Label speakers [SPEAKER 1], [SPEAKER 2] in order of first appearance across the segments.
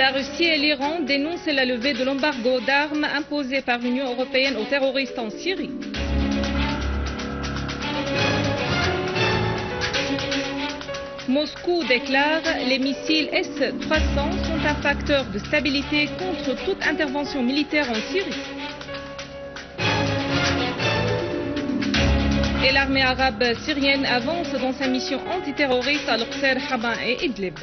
[SPEAKER 1] La Russie et l'Iran dénoncent la levée de l'embargo d'armes imposé par l'Union européenne aux terroristes en Syrie. Moscou déclare que les missiles S-300 sont un facteur de stabilité contre toute intervention militaire en Syrie. Et l'armée arabe syrienne avance dans sa mission antiterroriste à Al-Qusayr, Hama et Idlib.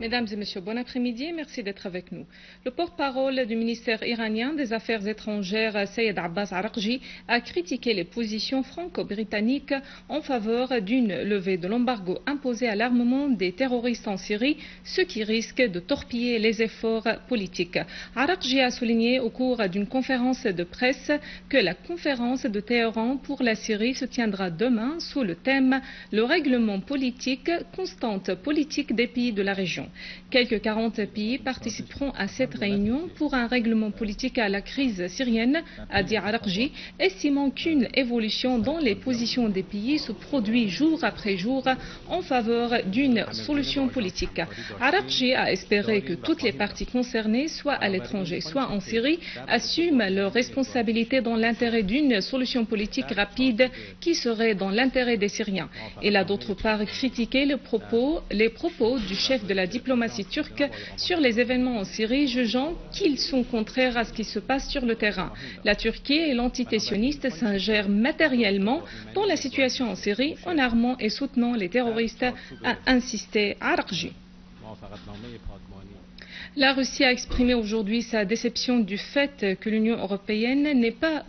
[SPEAKER 1] Mesdames et messieurs, bon après-midi et merci d'être avec nous. Le porte-parole du ministère iranien des Affaires étrangères, Sayed Abbas Araqji, a critiqué les positions franco-britanniques en faveur d'une levée de l'embargo imposé à l'armement des terroristes en Syrie, ce qui risque de torpiller les efforts politiques. Araqji a souligné au cours d'une conférence de presse que la conférence de Téhéran pour la Syrie se tiendra demain sous le thème « Le règlement politique, constante politique des pays de la région ». Quelques 40 pays participeront à cette réunion pour un règlement politique à la crise syrienne, a dit Araqji, estimant qu'une évolution dans les positions des pays se produit jour après jour en faveur d'une solution politique. Araqji a espéré que toutes les parties concernées, soit à l'étranger, soit en Syrie, assument leurs responsabilités dans l'intérêt d'une solution politique rapide qui serait dans l'intérêt des Syriens. Il a d'autre part critiqué les propos du chef de la diplomatie turque sur les événements en Syrie, jugeant qu'ils sont contraires à ce qui se passe sur le terrain. La Turquie et l'entité sioniste s'ingèrent matériellement dans la situation en Syrie en armant et soutenant les terroristes, a insisté Araqji. La Russie a exprimé aujourd'hui sa déception du fait que l'Union européenne n'ait pas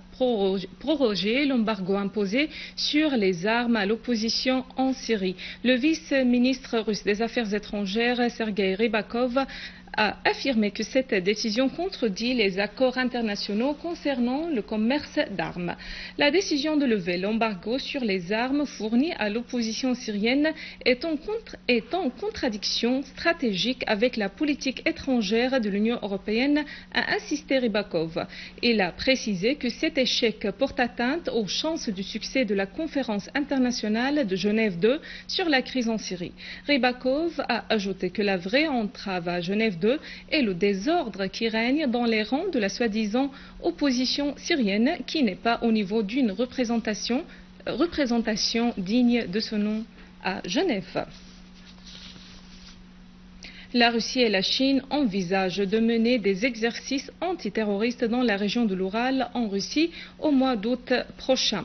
[SPEAKER 1] prorogé l'embargo imposé sur les armes à l'opposition en Syrie. Le vice-ministre russe des Affaires étrangères, Sergei Rybakov, a affirmé que cette décision contredit les accords internationaux concernant le commerce d'armes. La décision de lever l'embargo sur les armes fournies à l'opposition syrienne est en contradiction stratégique avec la politique étrangère de l'Union européenne, a insisté Rybakov. Il a précisé que cet échec porte atteinte aux chances du succès de la conférence internationale de Genève 2 sur la crise en Syrie. Rybakov a ajouté que la vraie entrave à Genève 2 et le désordre qui règne dans les rangs de la soi-disant opposition syrienne qui n'est pas au niveau d'une représentation digne de ce nom à Genève. La Russie et la Chine envisagent de mener des exercices antiterroristes dans la région de l'Oural en Russie au mois d'août prochain.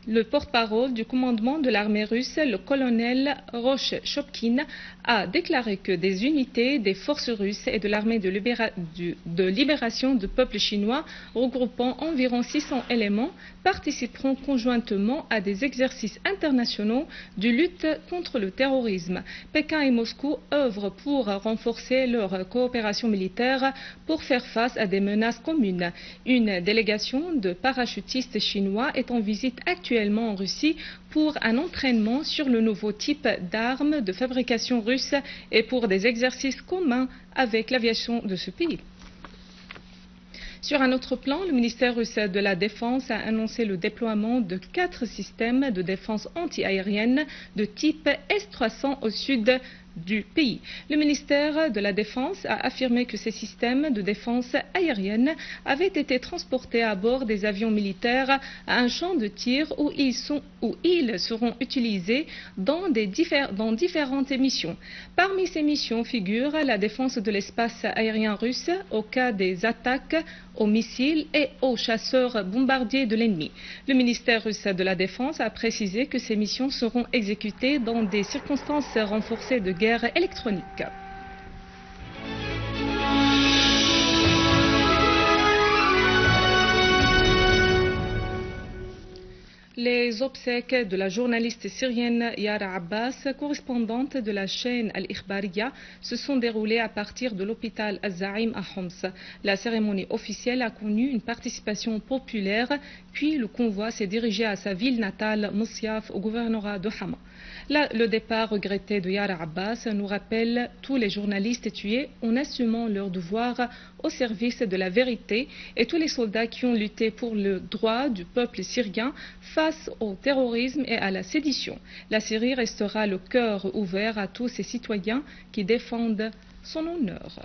[SPEAKER 1] Le porte-parole du commandement de l'armée russe, le colonel Roch Shopkin, a déclaré que des unités des forces russes et de l'armée de libération du peuple chinois, regroupant environ 600 éléments, participeront conjointement à des exercices internationaux de lutte contre le terrorisme. Pékin et Moscou œuvrent pour renforcer leur coopération militaire pour faire face à des menaces communes. Une délégation de parachutistes chinois est en visite actuellement en Russie pour un entraînement sur le nouveau type d'armes de fabrication russe et pour des exercices communs avec l'aviation de ce pays. Sur un autre plan, le ministère russe de la Défense a annoncé le déploiement de 4 systèmes de défense anti-aérienne de type S-300 au sud du pays. Le ministère de la Défense a affirmé que ces systèmes de défense aérienne avaient été transportés à bord des avions militaires à un champ de tir où ils seront utilisés dans différentes missions. Parmi ces missions figure la défense de l'espace aérien russe au cas des attaques aux missiles et aux chasseurs bombardiers de l'ennemi. Le ministère russe de la Défense a précisé que ces missions seront exécutées dans des circonstances renforcées de guerre électronique. Les obsèques de la journaliste syrienne Yara Abbas, correspondante de la chaîne Al-Ikhbariya, se sont déroulées à partir de l'hôpital Al-Zaïm à Homs. La cérémonie officielle a connu une participation populaire, puis le convoi s'est dirigé à sa ville natale, Mosyaf, au gouvernorat de Hama. Le départ regretté de Yara Abbas nous rappelle tous les journalistes tués en assumant leur devoir au service de la vérité et tous les soldats qui ont lutté pour le droit du peuple syrien face au terrorisme et à la sédition. La Syrie restera le cœur ouvert à tous ces citoyens qui défendent son honneur.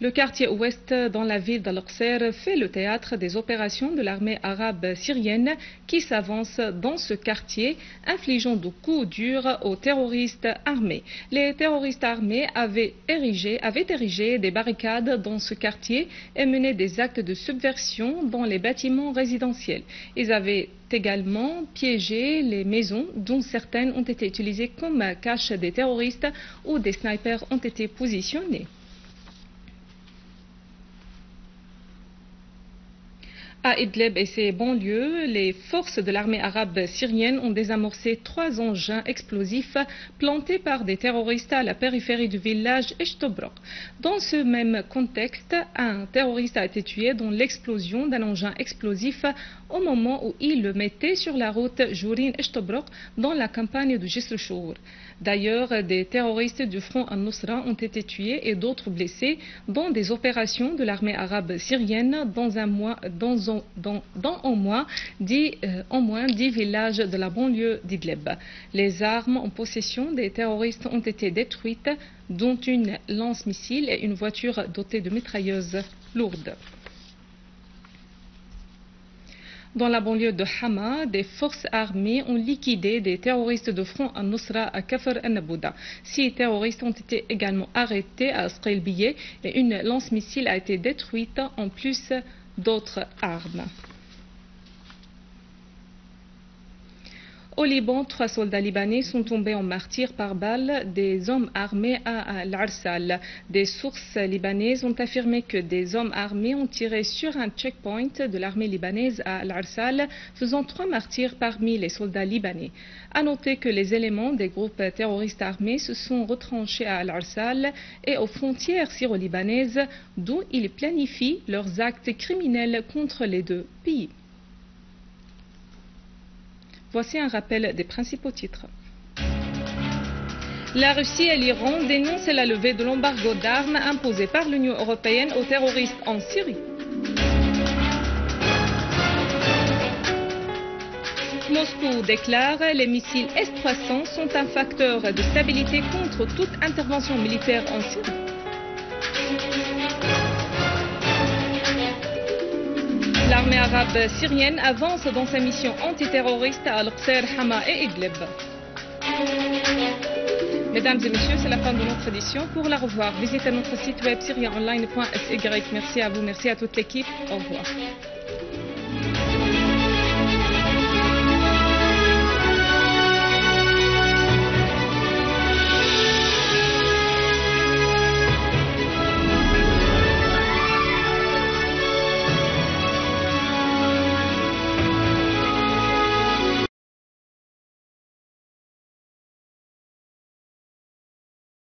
[SPEAKER 1] Le quartier ouest dans la ville d'Al-Aqsa fait le théâtre des opérations de l'armée arabe syrienne qui s'avance dans ce quartier, infligeant de coups durs aux terroristes armés. Les terroristes armés avaient érigé des barricades dans ce quartier et mené des actes de subversion dans les bâtiments résidentiels. Ils avaient également piégé les maisons dont certaines ont été utilisées comme cache des terroristes où des snipers ont été positionnés. À Idlib et ses banlieues, les forces de l'armée arabe syrienne ont désamorcé 3 engins explosifs plantés par des terroristes à la périphérie du village Eshtobroq. Dans ce même contexte, un terroriste a été tué dans l'explosion d'un engin explosif au moment où il le mettait sur la route Jourin-Eshtobroq dans la campagne de Jisr Chour. D'ailleurs, des terroristes du front Al-Nusra ont été tués et d'autres blessés dans des opérations de l'armée arabe syrienne dans au moins 10 villages de la banlieue d'Idlib. Les armes en possession des terroristes ont été détruites, dont une lance-missile et une voiture dotée de mitrailleuses lourdes. Dans la banlieue de Hama, des forces armées ont liquidé des terroristes de front Al-Nusra à Kafr al-Nabouda. 6 terroristes ont été également arrêtés à Asqail-Biyeh et une lance-missile a été détruite en plus d'autres armes. Au Liban, 3 soldats libanais sont tombés en martyrs par balles des hommes armés à Al-Arsal. Des sources libanaises ont affirmé que des hommes armés ont tiré sur un checkpoint de l'armée libanaise à Al-Arsal, faisant 3 martyrs parmi les soldats libanais. À noter que les éléments des groupes terroristes armés se sont retranchés à Al-Arsal et aux frontières syro-libanaises, d'où ils planifient leurs actes criminels contre les 2 pays. Voici un rappel des principaux titres. La Russie et l'Iran dénoncent la levée de l'embargo d'armes imposé par l'Union européenne aux terroristes en Syrie. Moscou déclare que les missiles S-300 sont un facteur de stabilité contre toute intervention militaire en Syrie. L'armée arabe syrienne avance dans sa mission antiterroriste à Al-Aqsa, Hama et Idlib. Mesdames et messieurs, c'est la fin de notre édition. Pour la revoir, visitez notre site web syrienonline.sy. Merci à vous, merci à toute l'équipe. Au revoir.